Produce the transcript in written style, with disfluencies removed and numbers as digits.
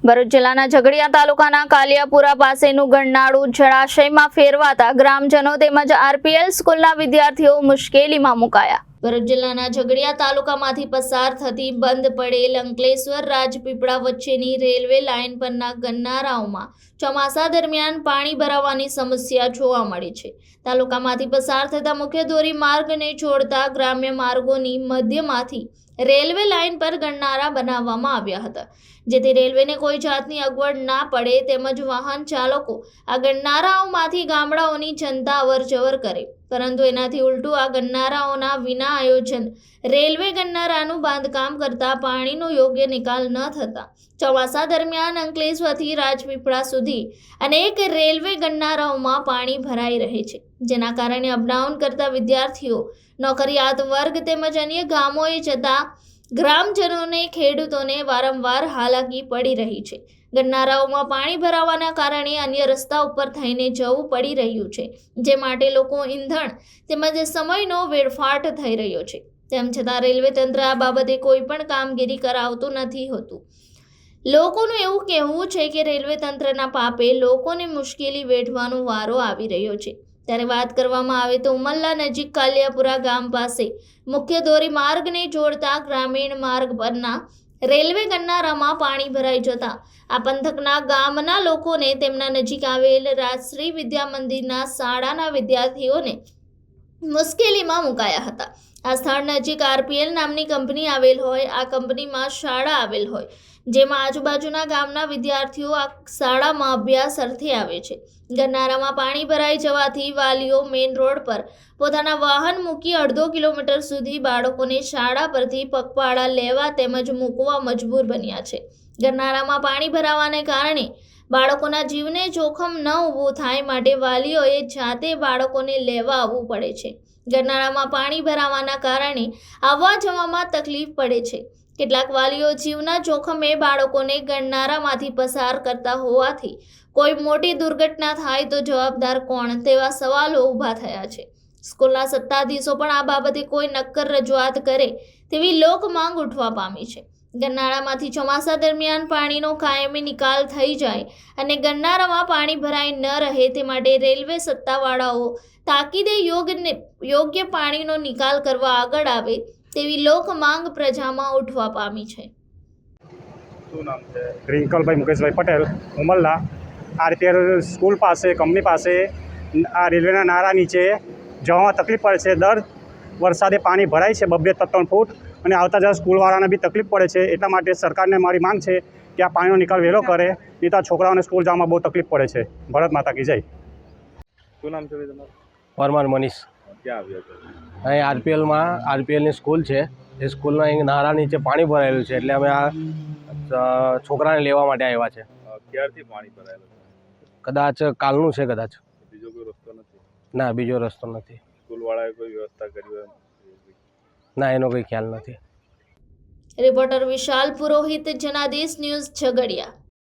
ભરૂચ જિલ્લાના ઝઘડિયા તાલુકાના કાલિયાપુરા પાસેનું ગરનાળું જળાશયમાં ફેરવાતા ગ્રામજનો તેમજ આરપીએલ સ્કૂલના વિદ્યાર્થીઓ મુશ્કેલીમાં મુકાયા। ભરૂચ જિલ્લાના ઝઘડિયા તાલુકામાંથી પસાર થતી બંધ પડેલ અંકલેશ્વર રાજપીપળા વચ્ચેની રેલવે લાઇન પરના ગરનાળાઓમાં ચોમાસા દરમિયાન પાણી ભરાવાની સમસ્યા જોવા મળી છે। તાલુકામાંથી પસાર થતા મુખ્ય ધોરી માર્ગને જોડતા ગ્રામ્ય માર્ગોની મધ્યમાંથી રેલવે લાઇન પર ગરનાળા બનાવવામાં આવ્યા હતા, જેથી રેલવેને કોઈ જાતની અગવડ ના પડે તેમજ વાહન ચાલકો આ ગરનાળાઓમાંથી ગામડાઓની જનતા અવરજવર કરે, પરંતુ એનાથી ઉલટું આ ગરનાળાઓના વિના આયોજન રેલવે ગરનાળાનું બાંધકામ કરતા પાણીનો યોગ્ય નિકાલ ન થતા ચોમાસા દરમિયાન અંકલેશ્વરથી રાજપીપળા સુધી અનેક રેલવે ગરનાળાઓમાં પાણી ભરાઈ રહે છે, જેના કારણે અપડાઉન કરતા વિદ્યાર્થીઓ, નોકરિયાત વર્ગ તેમજ અન્ય ગામોએ જતા ગ્રામજનોને, ખેડૂતોને વારંવાર હાલાકી પડી રહી છે। ગરનાળાઓમાં પાણી ભરાવાના કારણે અન્ય રસ્તા ઉપર થઈને જવું પડી રહ્યું છે, જે માટે લોકો ઈંધણ તેમજ સમયનો વેડફાટ થઈ રહ્યો છે। તેમ છતાં રેલવે તંત્ર આ બાબતે કોઈ પણ કામગીરી કરાવતું નથી હોતું। લોકોનું એવું કહેવું છે કે રેલવે તંત્રના પાપે લોકોને મુશ્કેલી વેઠવાનો વારો આવી રહ્યો છે। ત્યારે વાત કરવામાં આવે તો ઉમલ્લા નજીક કાલિયાપુરા ગામ પાસે મુખ્ય ધોરી માર્ગને જોડતા ગ્રામીણ માર્ગ પરના રેલવે ગરનાળામાં પાણી ભરાઈ જતા આ પંથકના ગામના લોકોને તેમના નજીક આવેલ રાજશ્રી વિદ્યા મંદિરના શાળાના વિદ્યાર્થીઓને મુશ્કેલીમાં મુકાયા હતા। આ સ્થળ નજીક આરપીએલ નામની કંપની આવેલ હોય, આ કંપનીમાં શાળા આવેલ હોય, જેમાં આજુબાજુના ગામના વિદ્યાર્થીઓ આ શાળામાં અભ્યાસ અર્થે આવે છે। ગરનાળામાં પાણી ભરાઈ જવાથી વાલીઓ મેઇન રોડ પર પોતાના વાહન મૂકી અડધો કિલોમીટર સુધી બાળકોને શાળા પરથી પગપાળા લેવા તેમજ મૂકવા મજબૂર બન્યા છે। ગરનાળામાં પાણી ભરાવાને કારણે બાળકોના જીવને જોખમ ન ઊભું થાય માટે વાલીઓએ જાતે બાળકોને લેવા આવવું પડે છે। ગરનાળામાં પાણી ભરાવાના કારણે આવવા જવામાં તકલીફ પડે છે। કેટલાક વાલીઓ જીવના જોખમે બાળકોને ગરનાળામાંથી પસાર કરતા હોવાથી કોઈ મોટી દુર્ઘટના થાય તો જવાબદાર કોણ, તેવા સવાલો ઊભા થયા છે। સ્કૂલના સત્તાધીશો પણ આ બાબતે કોઈ નક્કર રજૂઆત કરે તેવી લોક માંગ ઉઠવા પામી છે। ગરનાળામાંથી ચોમાસા દરમિયાન પાણીનો કાયમી નિકાલ થઈ જાય અને ગરનાળામાં પાણી ભરાઈ ન રહે તે માટે રેલવે સત્તાવાળાઓ તાકીદે યોગ્ય પાણીનો નિકાલ કરવા આગળ આવે તેવી લોક માંગ પ્રજામાં ઉઠવા પામી છે। શું નામ છે? રિંકલભાઈ મુકેશભાઈ પટેલ, ઉમલ્લા આરપીએલ સ્કૂલ પાસે, કંપની પાસે આ રેલવેના નાળા નીચે જવામાં તકલીફ પડે છે। દર વરસાદે પાણી ભરાય છે 2-3 ફૂટ અને આવતા જતા સ્કૂલવાળાને બી તકલીફ પડે છે। એટલા માટે સરકારને મારી માંગ છે કે આ પાણીનો નિકાલ વહેલો કરે, નહીં તો છોકરાઓને સ્કૂલ જવામાં બહુ તકલીફ પડે છે। ભારત માતા કી જય। શું નામ છે તમારું? પરમાર મનીષ। ક્યાં આવ્યો છો? અહીં આરપીએલની સ્કૂલ છે, એ સ્કૂલના અહીં નાળા નીચે પાણી ભરાયેલું છે, એટલે અમે આ છોકરાને લેવા માટે આવ્યા છે। ક્યારથી પાણી ભરાયેલું છે? કદાચ કાલનું છે, કદાચ। બીજો કોઈ રસ્તો નથી? ના, બીજો રસ્તો નથી। સ્કૂલવાળાએ કોઈ વ્યવસ્થા કરી હોય? ના, એનો કોઈ ખ્યાલ નથી। રિપોર્ટર વિશાલ પુરોહિત, જનાદેશ ન્યૂઝ, ઝઘડિયા।